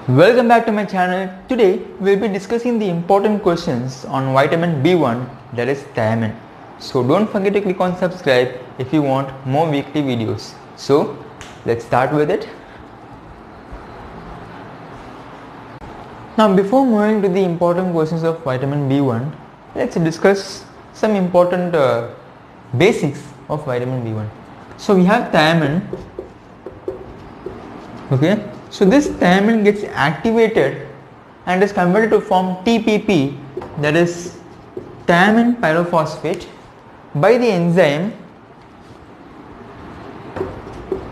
Welcome back to my channel. Today we'll be discussing the important questions on vitamin B1, that is thiamine. So don't forget to click on subscribe if you want more weekly videos. So let's start with it. Now before moving to the important questions of vitamin B1, let's discuss some important basics of vitamin B1. So we have thiamine. Okay. So this thiamine gets activated and is converted to form TPP, that is thiamine pyrophosphate, by the enzyme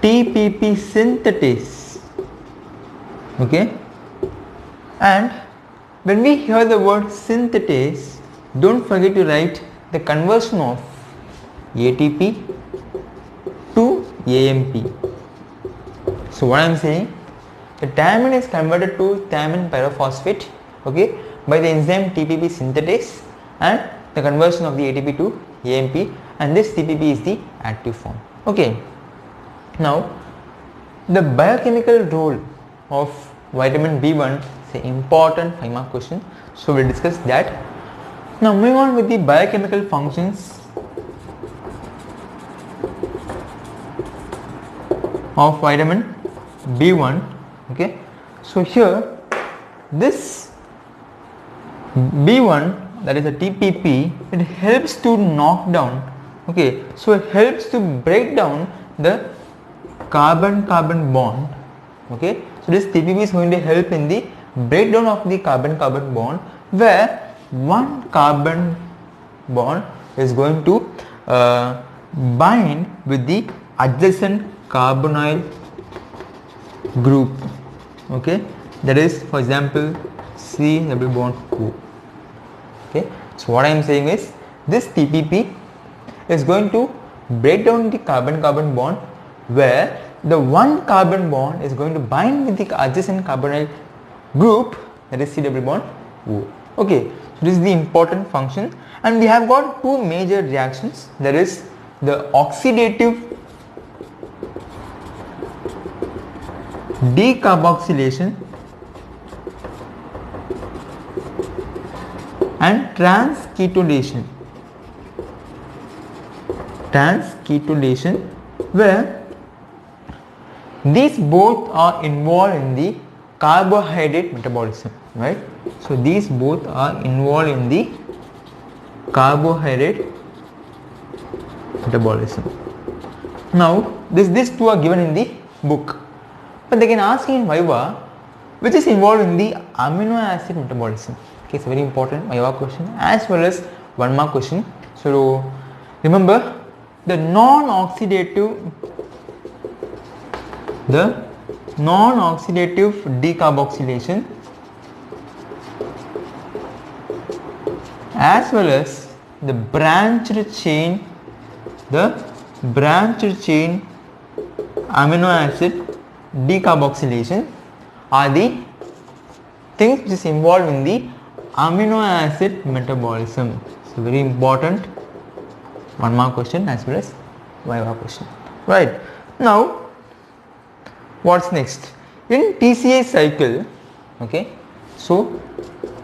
TPP synthetase. Okay, and when we hear the word synthetase, don't forget to write the conversion of ATP to AMP. So what I am saying, the thiamine is converted to thiamine pyrophosphate, okay, by the enzyme TPP synthetase, and the conversion of the ATP to AMP, and this TPP is the active form. Okay. Now the biochemical role of vitamin B1 is an important 5 mark question, so we'll discuss that. Now moving on with the biochemical functions of vitamin B1. Okay, so here this B1, that is a TPP, it helps to knock down, okay, so it helps to break down the carbon-carbon bond. Okay, so this TPP is going to help in the breakdown of the carbon-carbon bond, where one carbon bond is going to bind with the adjacent carbonyl group. Okay, that is, for example, C double bond O. Okay, so what I am saying is this TPP is going to break down the carbon-carbon bond, where the one carbon bond is going to bind with the adjacent carbonyl group, that is C double bond O. Okay, so this is the important function, and we have got two major reactions, that is the oxidative decarboxylation and transketolation. Where these both are involved in the carbohydrate metabolism, right? So these both are involved in the carbohydrate metabolism. Now these two are given in the book, but they can ask in Viva which is involved in the amino acid metabolism. Okay, it's a very important Viva question as well as 1 mark question. So remember, the non-oxidative decarboxylation as well as the branched chain amino acid decarboxylation are the things which is involved in the amino acid metabolism. So very important 1 mark question as well as Viva question. Right, now what's next? In TCA cycle, okay, so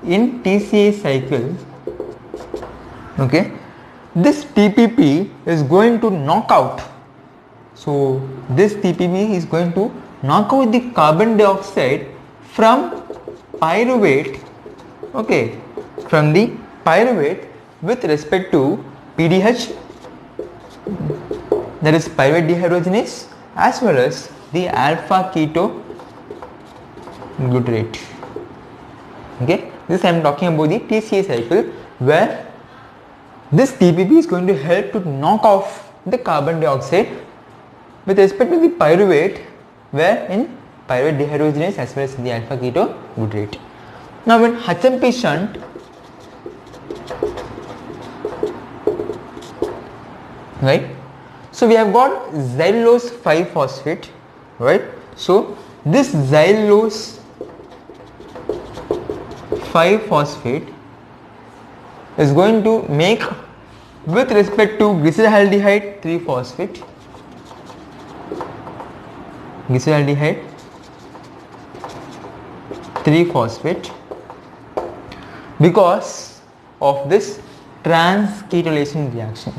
in TCA cycle, okay, this TPP is going to knock out. So this TPP is going to knock out the carbon dioxide from pyruvate, okay, from the pyruvate with respect to PDH, that is pyruvate dehydrogenase, as well as the alpha keto glutarate. Okay, this I am talking about the TCA cycle, where this TPP is going to help to knock off the carbon dioxide with respect to the pyruvate, where in pyruvate dehydrogenase as well as the alpha keto glutarate. Now in HMP shunt, right, so we have got xylulose 5-phosphate, right? So this xylulose 5-phosphate is going to make, with respect to glyceraldehyde 3-phosphate, glyceraldehyde 3-phosphate because of this transketolation reaction.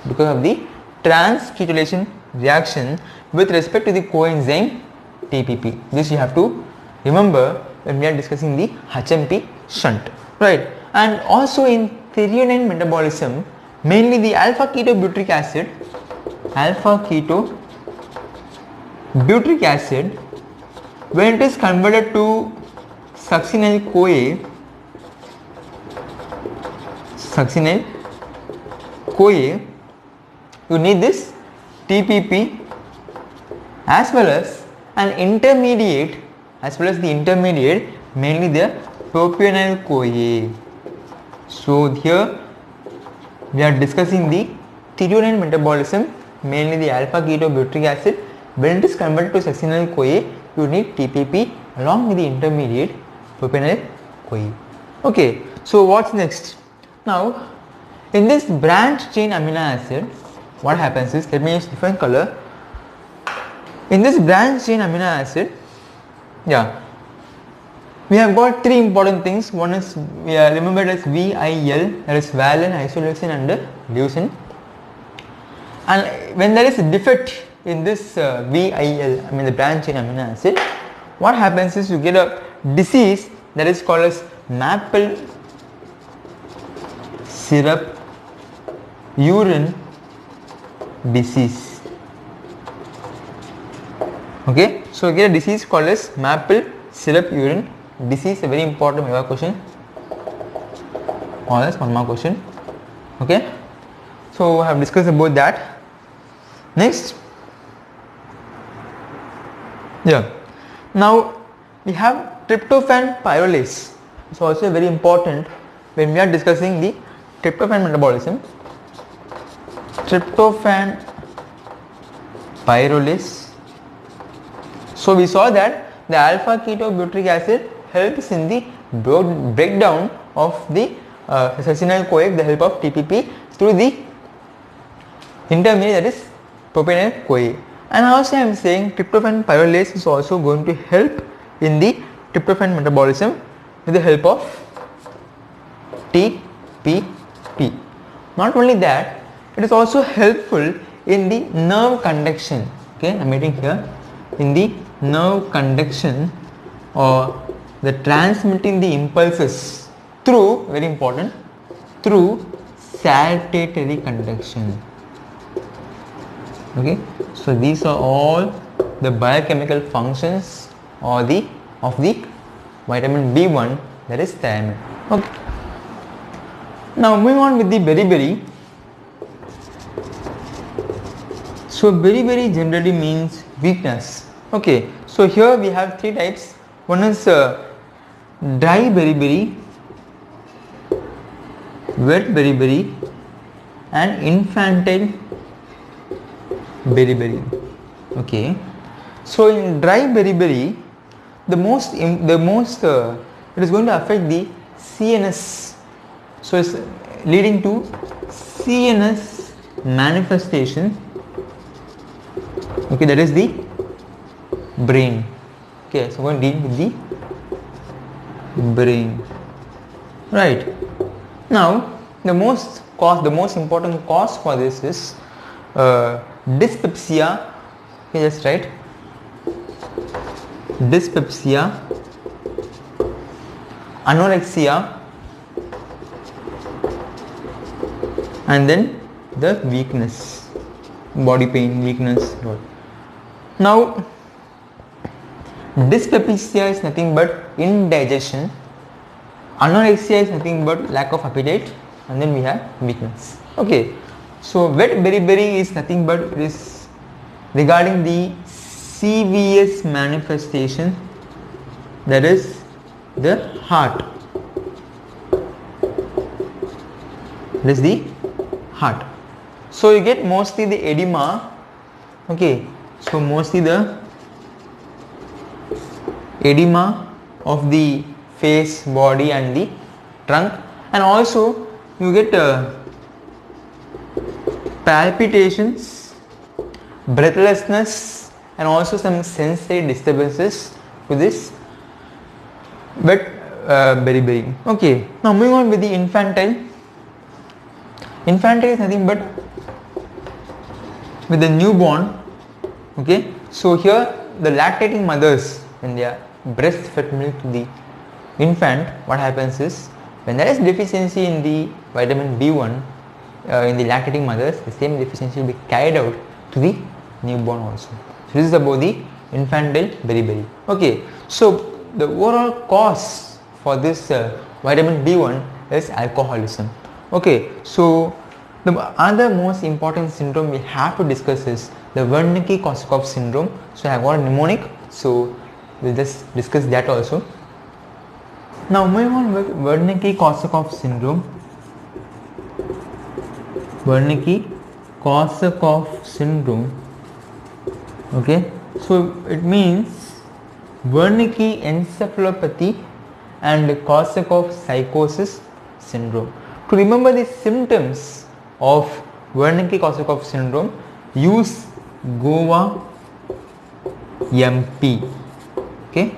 Because of the transketolation reaction with respect to the coenzyme TPP. This you have to remember when we are discussing the HMP shunt, right? And also in threonine metabolism, mainly the alpha ketobutyric acid, when it is converted to succinyl CoA, you need this TPP as well as an intermediate, mainly the propionyl CoA. So here we are discussing the threonine metabolism, mainly the alpha ketobutyric acid. When it is converted to succinyl CoA, you need TPP along with the intermediate propionyl CoA. Okay, so what's next? Now in this branched chain amino acid, what happens is, let me use different color. In this branched chain amino acid, we have got three important things. One is remembered as VIL, that is valine, isoleucine and leucine. And when there is a defect in this VIL, the branched chain amino acid, what happens is you get a disease that is called as maple syrup urine disease. Okay, so get a disease called as maple syrup urine disease, a very important question, or else one more question. Okay, so I have discussed about that. Next, now we have tryptophan pyrrolase. It's also very important when we are discussing the tryptophan metabolism. Tryptophan pyrrolase. So we saw that the alpha ketobutyric acid helps in the breakdown of the succinyl CoA with the help of TPP through the intermediate, that is propionyl CoA. And also I am saying tryptophan pyrrolase is also going to help in the tryptophan metabolism with the help of TPP. Not only that, it is also helpful in the nerve conduction. Okay, I am writing here, in the nerve conduction or the transmitting the impulses through, very important, through saltatory conduction. Okay, so these are all the biochemical functions or of the vitamin B1, that is thiamine. Okay, now moving on with the beriberi. So beriberi generally means weakness. Okay, so here we have three types. One is dry beriberi, wet beriberi and infantile beriberi. Okay, so in dry beriberi, the most it is going to affect the CNS. So it's leading to CNS manifestation. Okay, that is the brain. Okay, so we're going to deal with the brain. Right. Now the most important cause for this is dyspepsia. Okay, just write dyspepsia, anorexia, and then the weakness, body pain, weakness. Now dyspepsia is nothing but indigestion, anorexia is nothing but lack of appetite, and then we have weakness. Okay, so wet beriberi is nothing but it is regarding the CVS manifestation, that is the heart. That is the heart. So you get mostly the edema. Okay, so mostly the edema of the face, body and the trunk, and also you get palpitations, breathlessness and also some sensory disturbances to this but beriberi. Okay, now moving on with the infantile. Infantile is nothing but with the newborn. Okay, so here the lactating mothers, when they are breastfed milk to the infant, what happens is, when there is deficiency in the vitamin B1 in the lactating mothers, the same deficiency will be carried out to the newborn also. So this is about the infantile beriberi. Okay, so the overall cause for this vitamin B1 is alcoholism. Okay, so the other most important syndrome we have to discuss is the Wernicke-Korsakoff syndrome. So I have got a mnemonic, so we'll just discuss that also. Now moving on with Wernicke-Korsakoff syndrome. Wernicke-Korsakoff syndrome. Okay, so it means Wernicke encephalopathy and Korsakoff psychosis syndrome. To remember the symptoms of Wernicke-Korsakoff syndrome, use GOA MP. Okay,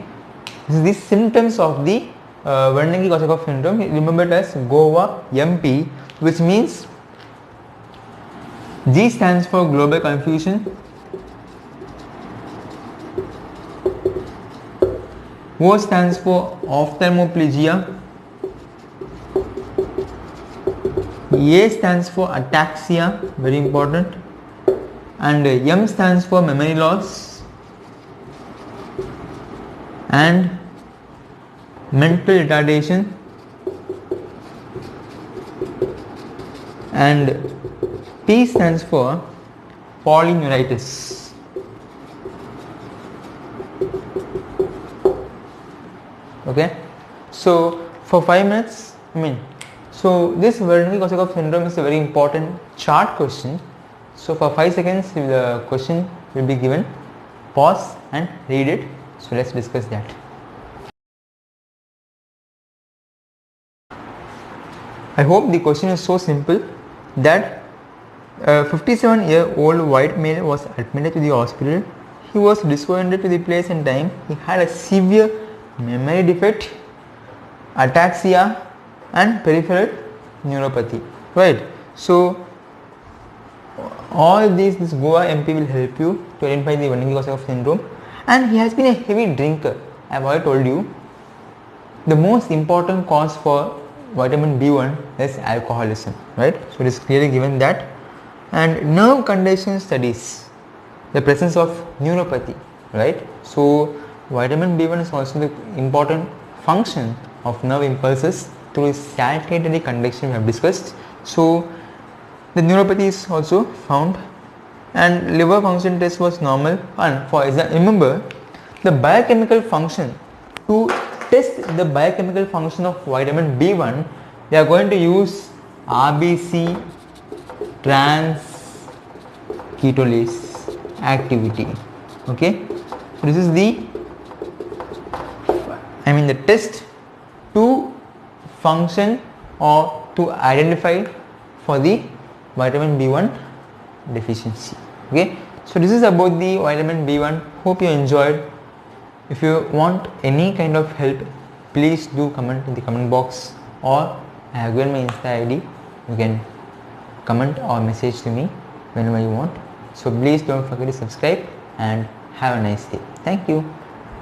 this is the symptoms of the Wernicke-Korsakoff syndrome. Remember it as GOA MP, which means G stands for global confusion, O stands for ophthalmoplegia, A stands for ataxia, very important, and M stands for memory loss and mental retardation, and P stands for polyneuritis. Okay, so for 5 minutes, so this Wernicke-Korsakoff syndrome is a very important chart question. So for 5 seconds the question will be given, pause and read it. So let's discuss that. I hope the question is so simple that a 57-year-old white male was admitted to the hospital. He was disoriented to the place and time. He had a severe memory defect, ataxia and peripheral neuropathy, right? So all this GOA MP will help you to identify the Wernicke-Korsakoff syndrome. And he has been a heavy drinker. I have already told you the most important cause for vitamin B1 is alcoholism, right? So it is clearly given that. And nerve condition studies the presence of neuropathy, right? So vitamin B1 is also the important function of nerve impulses through saltatory conduction we have discussed. So the neuropathy is also found, and liver function test was normal. And for example, remember the biochemical function, to test the biochemical function of vitamin B1, they are going to use RBC trans ketolase activity. Okay, so this is the the test to function or to identify for the vitamin B1 deficiency. Okay, so this is about the vitamin B1. Hope you enjoyed. If you want any kind of help, please do comment in the comment box, or I have given my Insta ID. You can comment or message to me whenever you want. So please don't forget to subscribe and have a nice day. Thank you.